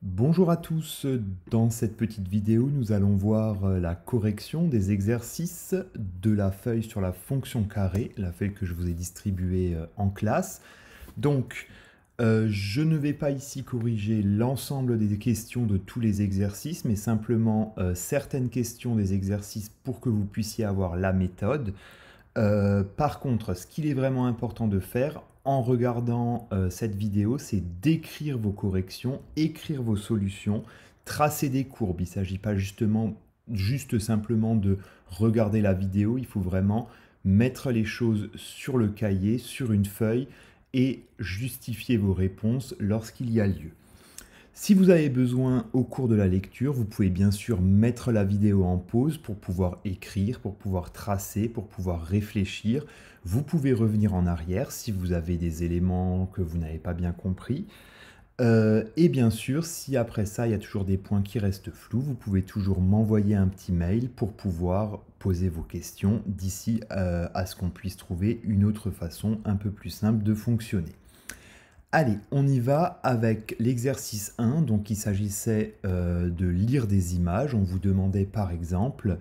Bonjour à tous, dans cette petite vidéo, nous allons voir la correction des exercices de la feuille sur la fonction carré, la feuille que je vous ai distribuée en classe. Donc, je ne vais pas ici corriger l'ensemble des questions de tous les exercices, mais simplement certaines questions des exercices pour que vous puissiez avoir la méthode. Par contre, ce qu'il est vraiment important de faire en regardant cette vidéo, c'est d'écrire vos corrections, écrire vos solutions, tracer des courbes. Il ne s'agit pas juste simplement de regarder la vidéo, il faut vraiment mettre les choses sur le cahier, sur une feuille et justifier vos réponses lorsqu'il y a lieu. Si vous avez besoin au cours de la lecture, vous pouvez bien sûr mettre la vidéo en pause pour pouvoir écrire, pour pouvoir tracer, pour pouvoir réfléchir. Vous pouvez revenir en arrière si vous avez des éléments que vous n'avez pas bien compris. Et bien sûr, si après ça, il y a toujours des points qui restent flous, vous pouvez toujours m'envoyer un petit mail pour pouvoir poser vos questions d'ici à ce qu'on puisse trouver une autre façon un peu plus simple de fonctionner. Allez, on y va avec l'exercice 1. Donc, il s'agissait de lire des images. On vous demandait par exemple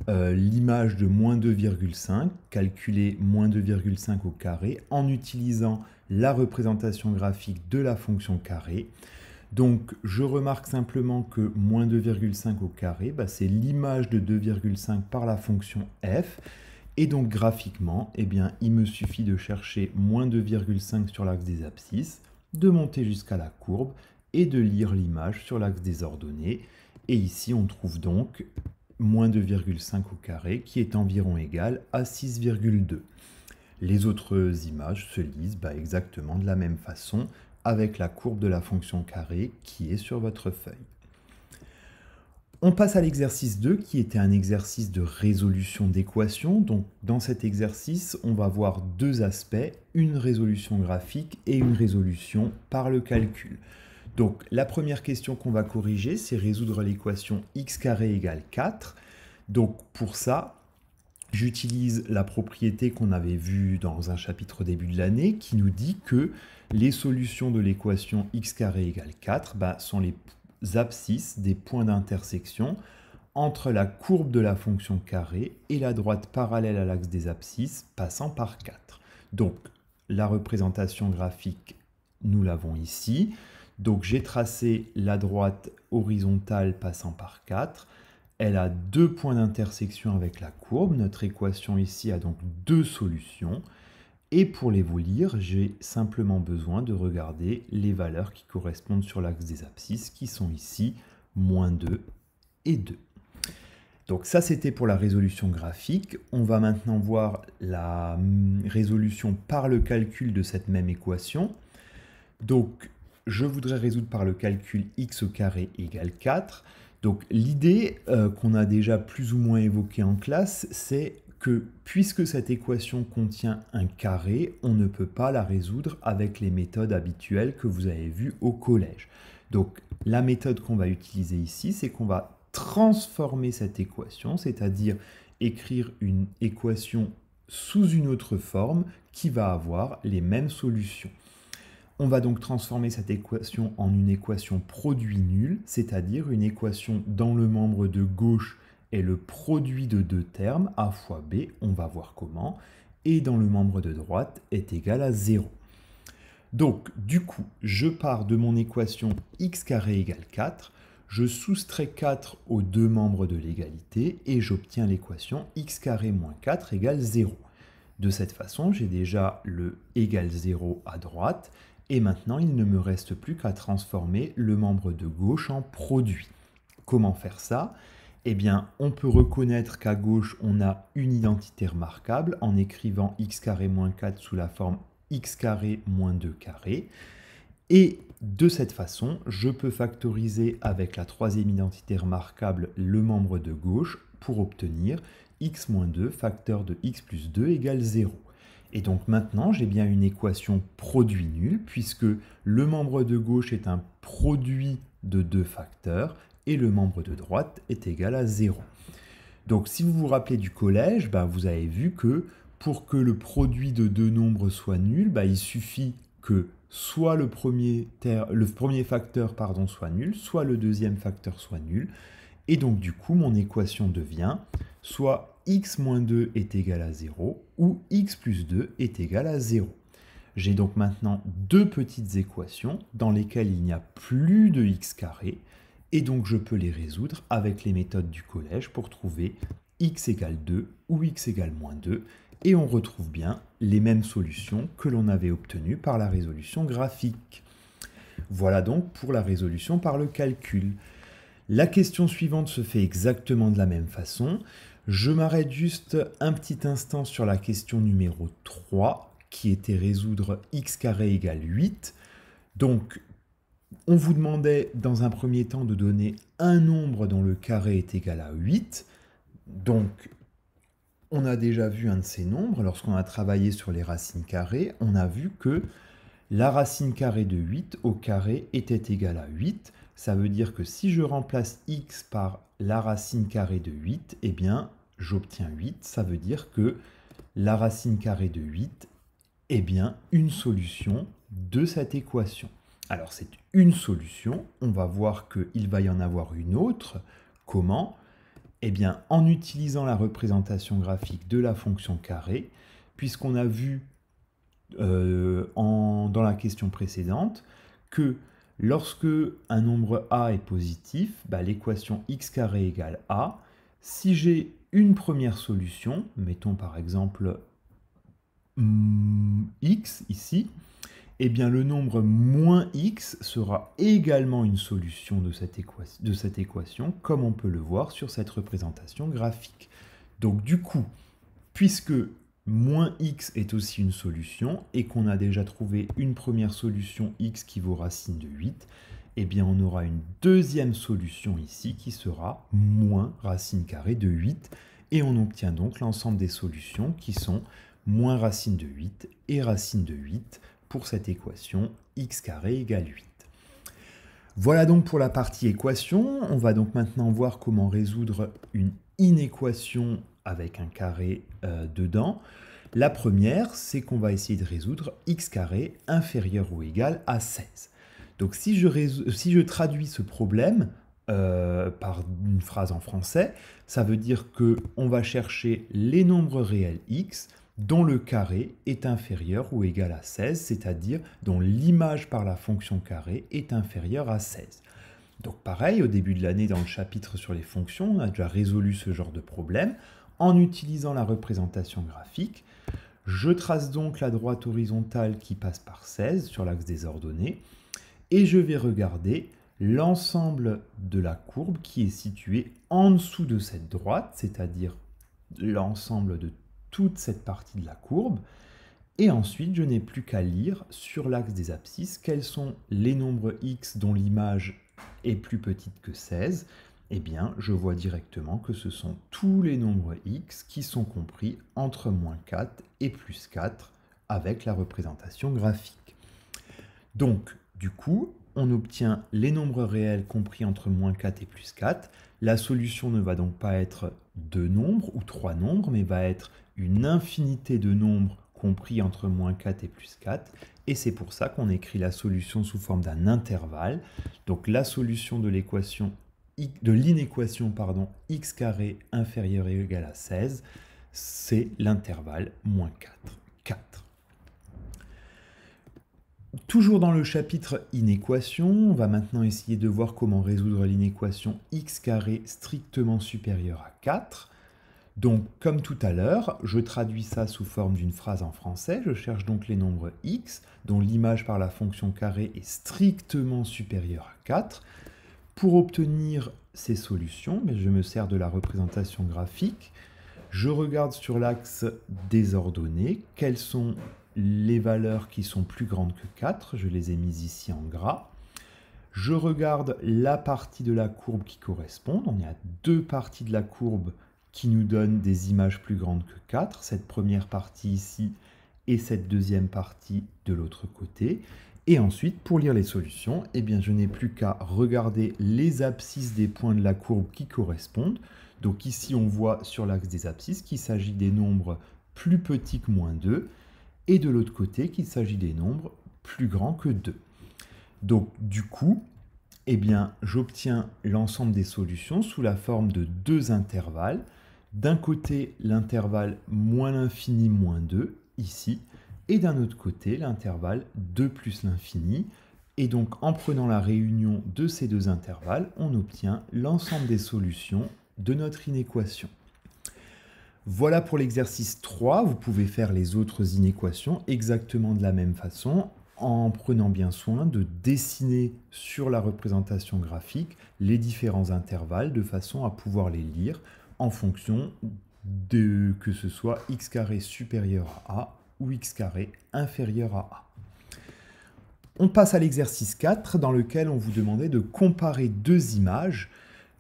l'image de moins 2,5, calculer moins 2,5 au carré en utilisant la représentation graphique de la fonction carré. Donc, je remarque simplement que moins 2,5 au carré, c'est l'image de 2,5 par la fonction f. Et donc graphiquement, eh bien, il me suffit de chercher moins 2,5 sur l'axe des abscisses, de monter jusqu'à la courbe et de lire l'image sur l'axe des ordonnées. Et ici, on trouve donc moins 2,5 au carré qui est environ égal à 6,2. Les autres images se lisent exactement de la même façon avec la courbe de la fonction carré qui est sur votre feuille. On passe à l'exercice 2 qui était un exercice de résolution d'équations. Donc dans cet exercice, on va voir deux aspects, une résolution graphique et une résolution par le calcul. Donc la première question qu'on va corriger, c'est résoudre l'équation x carré égale 4. Donc pour ça, j'utilise la propriété qu'on avait vue dans un chapitre au début de l'année qui nous dit que les solutions de l'équation x carré égale 4 sont les abscisses des points d'intersection entre la courbe de la fonction carré et la droite parallèle à l'axe des abscisses passant par 4. Donc la représentation graphique, nous l'avons ici. Donc j'ai tracé la droite horizontale passant par 4. Elle a deux points d'intersection avec la courbe. Notre équation ici a donc deux solutions. Et pour les vous lire, j'ai simplement besoin de regarder les valeurs qui correspondent sur l'axe des abscisses, qui sont ici, moins 2 et 2. Donc ça, c'était pour la résolution graphique. On va maintenant voir la résolution par le calcul de cette même équation. Donc, je voudrais résoudre par le calcul x au carré égale 4. Donc l'idée qu'on a déjà plus ou moins évoquée en classe, c'est que puisque cette équation contient un carré, on ne peut pas la résoudre avec les méthodes habituelles que vous avez vues au collège. Donc la méthode qu'on va utiliser ici, c'est qu'on va transformer cette équation, c'est-à-dire écrire une équation sous une autre forme qui va avoir les mêmes solutions. On va donc transformer cette équation en une équation produit nul, c'est-à-dire une équation dans le membre de gauche est le produit de deux termes, a fois b, on va voir comment, et dans le membre de droite est égal à 0. Donc, du coup, je pars de mon équation x carré égale 4, je soustrais 4 aux deux membres de l'égalité et j'obtiens l'équation x carré moins 4 égale 0. De cette façon, j'ai déjà le égal 0 à droite, et maintenant, il ne me reste plus qu'à transformer le membre de gauche en produit. Comment faire ça? Eh bien, on peut reconnaître qu'à gauche, on a une identité remarquable en écrivant x carré moins 4 sous la forme x carré moins 2 carré. Et de cette façon, je peux factoriser avec la troisième identité remarquable le membre de gauche pour obtenir x moins 2 facteur de x plus 2 égale 0. Et donc maintenant, j'ai bien une équation produit nul, puisque le membre de gauche est un produit de deux facteurs, et le membre de droite est égal à 0. Donc si vous vous rappelez du collège, vous avez vu que pour que le produit de deux nombres soit nul, il suffit que soit le premier facteur soit nul, soit le deuxième facteur soit nul. Et donc du coup, mon équation devient soit x moins 2 est égal à 0 ou x plus 2 est égal à 0. J'ai donc maintenant deux petites équations dans lesquelles il n'y a plus de x carré, et donc je peux les résoudre avec les méthodes du collège pour trouver x égale 2 ou x égale moins 2, et on retrouve bien les mêmes solutions que l'on avait obtenues par la résolution graphique. Voilà donc pour la résolution par le calcul. La question suivante se fait exactement de la même façon. Je m'arrête juste un petit instant sur la question numéro 3, qui était résoudre x carré égale 8. Donc, on vous demandait dans un premier temps de donner un nombre dont le carré est égal à 8. Donc, on a déjà vu un de ces nombres. Lorsqu'on a travaillé sur les racines carrées, on a vu que la racine carrée de 8 au carré était égale à 8. Ça veut dire que si je remplace x par la racine carrée de 8, eh bien, j'obtiens 8. Ça veut dire que la racine carrée de 8 est bien une solution de cette équation. Alors, c'est une solution. On va voir qu'il va y en avoir une autre. Comment ? Eh bien, en utilisant la représentation graphique de la fonction carré, puisqu'on a vu dans la question précédente que lorsque un nombre a est positif, l'équation x carré égale a. Si j'ai une première solution, mettons par exemple x ici, eh bien le nombre moins x sera également une solution de cette équation, comme on peut le voir sur cette représentation graphique. Donc du coup, puisque moins x est aussi une solution, et qu'on a déjà trouvé une première solution x qui vaut racine de 8, eh bien on aura une deuxième solution ici qui sera moins racine carrée de 8, et on obtient donc l'ensemble des solutions qui sont moins racine de 8 et racine de 8 pour cette équation x carré égale 8. Voilà donc pour la partie équation. On va donc maintenant voir comment résoudre une inéquation avec un carré dedans. La première, c'est qu'on va essayer de résoudre x carré inférieur ou égal à 16. Donc si je traduis ce problème par une phrase en français, ça veut dire qu'on va chercher les nombres réels x dont le carré est inférieur ou égal à 16, c'est-à-dire dont l'image par la fonction carré est inférieure à 16. Donc pareil, au début de l'année, dans le chapitre sur les fonctions, on a déjà résolu ce genre de problème. En utilisant la représentation graphique, je trace donc la droite horizontale qui passe par 16 sur l'axe des ordonnées, et je vais regarder l'ensemble de la courbe qui est située en dessous de cette droite, c'est-à-dire l'ensemble de toute cette partie de la courbe, et ensuite je n'ai plus qu'à lire sur l'axe des abscisses quels sont les nombres x dont l'image est plus petite que 16. Eh bien, je vois directement que ce sont tous les nombres x qui sont compris entre moins 4 et plus 4 avec la représentation graphique. Donc, du coup, on obtient les nombres réels compris entre moins 4 et plus 4. La solution ne va donc pas être 2 nombres ou 3 nombres, mais va être une infinité de nombres compris entre moins 4 et plus 4. Et c'est pour ça qu'on écrit la solution sous forme d'un intervalle. Donc la solution de l'inéquation x carré inférieur ou égal à 16, c'est l'intervalle moins 4, 4. Toujours dans le chapitre inéquation, on va maintenant essayer de voir comment résoudre l'inéquation x carré strictement supérieur à 4. Donc, comme tout à l'heure, je traduis ça sous forme d'une phrase en français. Je cherche donc les nombres x, dont l'image par la fonction carré est strictement supérieure à 4. Pour obtenir ces solutions, je me sers de la représentation graphique. Je regarde sur l'axe des ordonnées quelles sont les valeurs qui sont plus grandes que 4. Je les ai mises ici en gras. Je regarde la partie de la courbe qui correspond. Il y a deux parties de la courbe qui nous donnent des images plus grandes que 4. Cette première partie ici et cette deuxième partie de l'autre côté. Et ensuite, pour lire les solutions, je n'ai plus qu'à regarder les abscisses des points de la courbe qui correspondent. Donc ici, on voit sur l'axe des abscisses qu'il s'agit des nombres plus petits que moins 2, et de l'autre côté qu'il s'agit des nombres plus grand que 2. Donc du coup, eh bien, j'obtiens l'ensemble des solutions sous la forme de deux intervalles. D'un côté, l'intervalle moins l'infini moins 2, ici, et d'un autre côté, l'intervalle 2 plus l'infini. Et donc, en prenant la réunion de ces deux intervalles, on obtient l'ensemble des solutions de notre inéquation. Voilà pour l'exercice 3. Vous pouvez faire les autres inéquations exactement de la même façon, en prenant bien soin de dessiner sur la représentation graphique les différents intervalles de façon à pouvoir les lire en fonction de que ce soit x carré supérieur à a ou x carré inférieur à a. On passe à l'exercice 4 dans lequel on vous demandait de comparer deux images.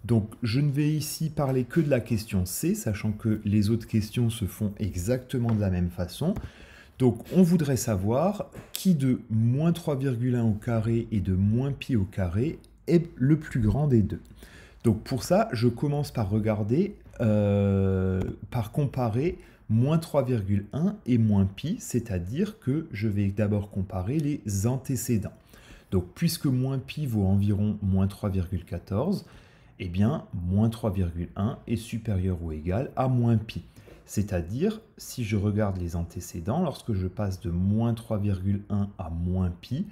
Donc je ne vais ici parler que de la question C, sachant que les autres questions se font exactement de la même façon. Donc on voudrait savoir qui de moins 3,1 au carré et de moins pi au carré est le plus grand des deux. Donc pour ça, je commence par regarder, par comparer moins 3,1 et moins pi, c'est-à-dire que je vais d'abord comparer les antécédents. Donc puisque moins pi vaut environ moins 3,14, eh bien moins 3,1 est supérieur ou égal à moins pi. C'est-à-dire, si je regarde les antécédents, lorsque je passe de moins 3,1 à moins pi,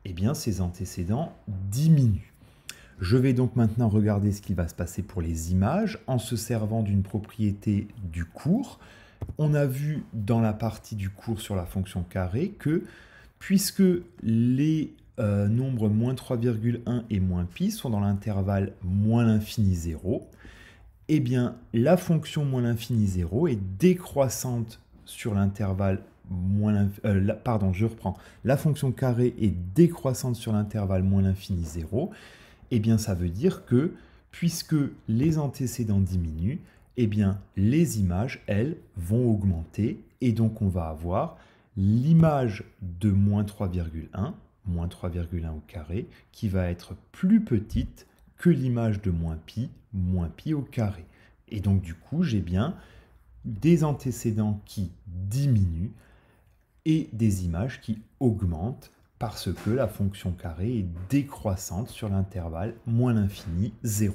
eh bien ces antécédents diminuent. Je vais donc maintenant regarder ce qui va se passer pour les images en se servant d'une propriété du cours. On a vu dans la partie du cours sur la fonction carré que puisque les nombres moins 3,1 et moins pi sont dans l'intervalle moins l'infini 0, eh bien, la fonction moins l'infini 0 est décroissante sur l'intervalle la fonction carré est décroissante sur l'intervalle moins l'infini 0. Eh bien, ça veut dire que, puisque les antécédents diminuent, eh bien, les images, elles, vont augmenter. Et donc, on va avoir l'image de moins 3,1 au carré, qui va être plus petite que l'image de moins pi au carré. Et donc du coup, j'ai bien des antécédents qui diminuent et des images qui augmentent parce que la fonction carré est décroissante sur l'intervalle moins l'infini 0.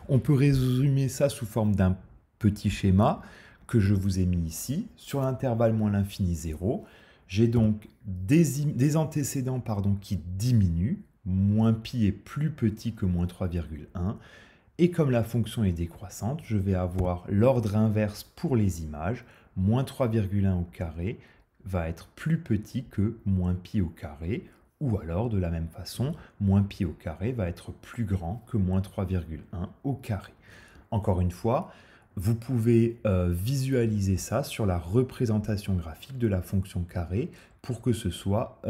On peut résumer ça sous forme d'un petit schéma que je vous ai mis ici. Sur l'intervalle moins l'infini 0, j'ai donc des antécédents qui diminuent. Moins pi est plus petit que moins 3,1. Et comme la fonction est décroissante, je vais avoir l'ordre inverse pour les images. Moins 3,1 au carré va être plus petit que moins pi au carré. Ou alors, de la même façon, moins pi au carré va être plus grand que moins 3,1 au carré. Encore une fois, vous pouvez visualiser ça sur la représentation graphique de la fonction carré pour que ce soit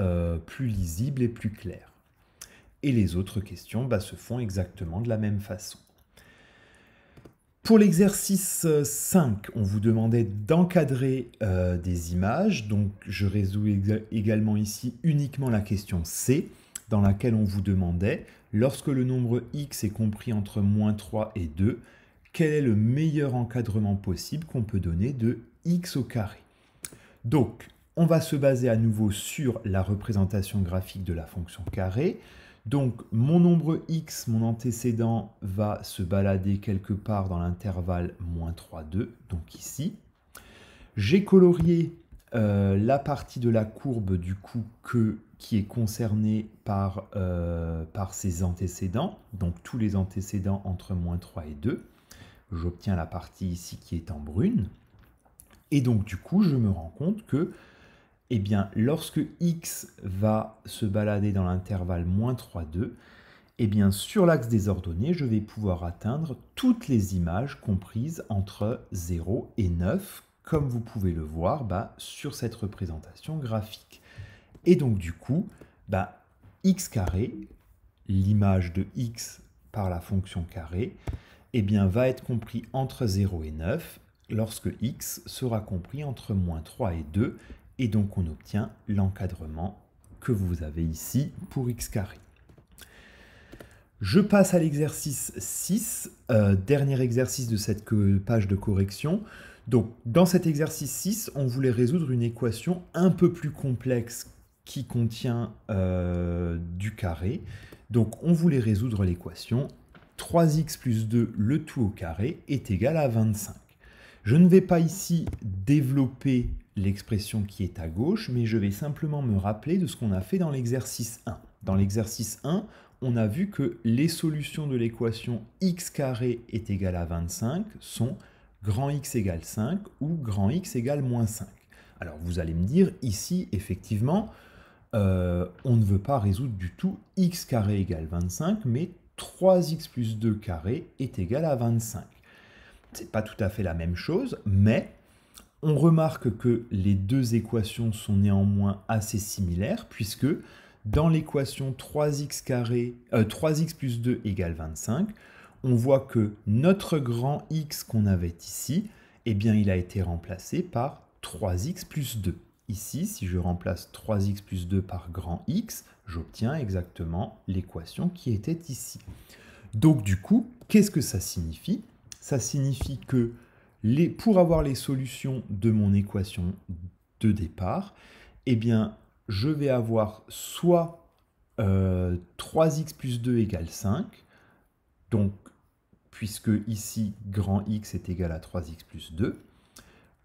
plus lisible et plus clair. Et les autres questions se font exactement de la même façon. Pour l'exercice 5, on vous demandait d'encadrer des images. Donc, je résous également ici uniquement la question C, dans laquelle on vous demandait, lorsque le nombre x est compris entre moins 3 et 2, quel est le meilleur encadrement possible qu'on peut donner de x au carré. Donc, on va se baser à nouveau sur la représentation graphique de la fonction carré. Donc, mon nombre x, mon antécédent, va se balader quelque part dans l'intervalle moins 3, 2, donc ici. J'ai colorié la partie de la courbe du coup qui est concernée par ces antécédents, donc tous les antécédents entre moins 3 et 2. J'obtiens la partie ici qui est en brune. Et donc, du coup, je me rends compte que eh bien, lorsque x va se balader dans l'intervalle moins 3, 2, eh bien, sur l'axe des ordonnées, je vais pouvoir atteindre toutes les images comprises entre 0 et 9, comme vous pouvez le voir sur cette représentation graphique. Et donc, du coup, x carré, l'image de x par la fonction carré, eh bien, va être compris entre 0 et 9, lorsque x sera compris entre moins 3 et 2, et donc on obtient l'encadrement que vous avez ici pour x carré. Je passe à l'exercice 6, dernier exercice de cette page de correction. Donc dans cet exercice 6, on voulait résoudre une équation un peu plus complexe qui contient du carré. Donc on voulait résoudre l'équation 3x plus 2 le tout au carré est égal à 25. Je ne vais pas ici développer l'expression qui est à gauche, mais je vais simplement me rappeler de ce qu'on a fait dans l'exercice 1. Dans l'exercice 1, on a vu que les solutions de l'équation x carré est égal à 25 sont grand X égale 5 ou grand X égale moins 5. Alors vous allez me dire, ici, effectivement, on ne veut pas résoudre du tout x carré égale 25, mais 3x plus 2 carré est égal à 25. C'est pas tout à fait la même chose, mais on remarque que les deux équations sont néanmoins assez similaires, puisque dans l'équation 3x plus 2 égale 25, on voit que notre grand X qu'on avait ici, eh bien, il a été remplacé par 3x plus 2. Ici, si je remplace 3x plus 2 par grand X, j'obtiens exactement l'équation qui était ici. Donc du coup, qu'est-ce que ça signifie? Ça signifie que pour avoir les solutions de mon équation de départ, eh bien, je vais avoir soit 3x plus 2 égale 5, donc puisque ici, grand X est égal à 3x plus 2,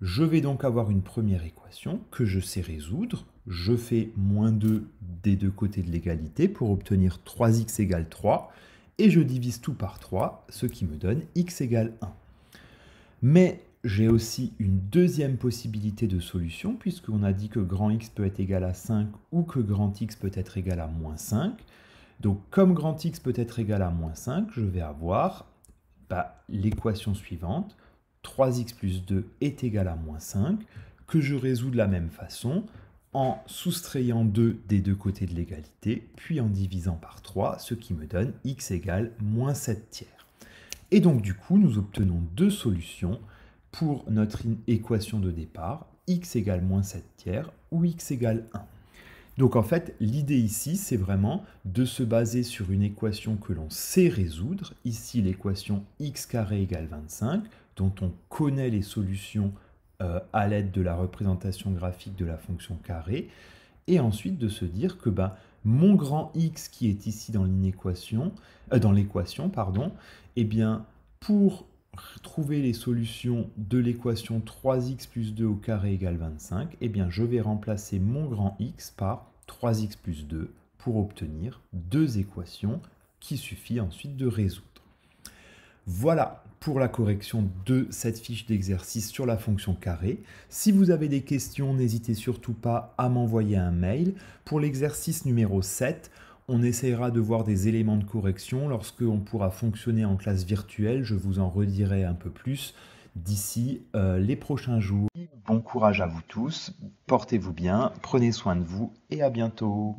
je vais donc avoir une première équation que je sais résoudre. Je fais moins 2 des deux côtés de l'égalité pour obtenir 3x égale 3, et je divise tout par 3, ce qui me donne x égale 1. Mais j'ai aussi une deuxième possibilité de solution, puisqu'on a dit que grand X peut être égal à 5 ou que grand X peut être égal à moins 5. Donc comme grand X peut être égal à moins 5, je vais avoir l'équation suivante, 3x plus 2 est égal à moins 5, que je résous de la même façon, en soustrayant 2 des deux côtés de l'égalité, puis en divisant par 3, ce qui me donne x égale moins 7 tiers. Et donc du coup, nous obtenons deux solutions pour notre équation de départ, x égale moins 7 tiers ou x égale 1. Donc en fait, l'idée ici, c'est vraiment de se baser sur une équation que l'on sait résoudre, ici l'équation x carré égale 25, dont on connaît les solutions à l'aide de la représentation graphique de la fonction carré, et ensuite de se dire que mon grand X qui est ici dans l'équation, eh bien, pour trouver les solutions de l'équation 3x plus 2 au carré égale 25, eh bien, je vais remplacer mon grand X par 3x plus 2 pour obtenir deux équations qu'il suffit ensuite de résoudre. Voilà pour la correction de cette fiche d'exercice sur la fonction carré. Si vous avez des questions, n'hésitez surtout pas à m'envoyer un mail. Pour l'exercice numéro 7, on essaiera de voir des éléments de correction lorsqu'on pourra fonctionner en classe virtuelle. Je vous en redirai un peu plus d'ici les prochains jours. Bon courage à vous tous, portez-vous bien, prenez soin de vous et à bientôt.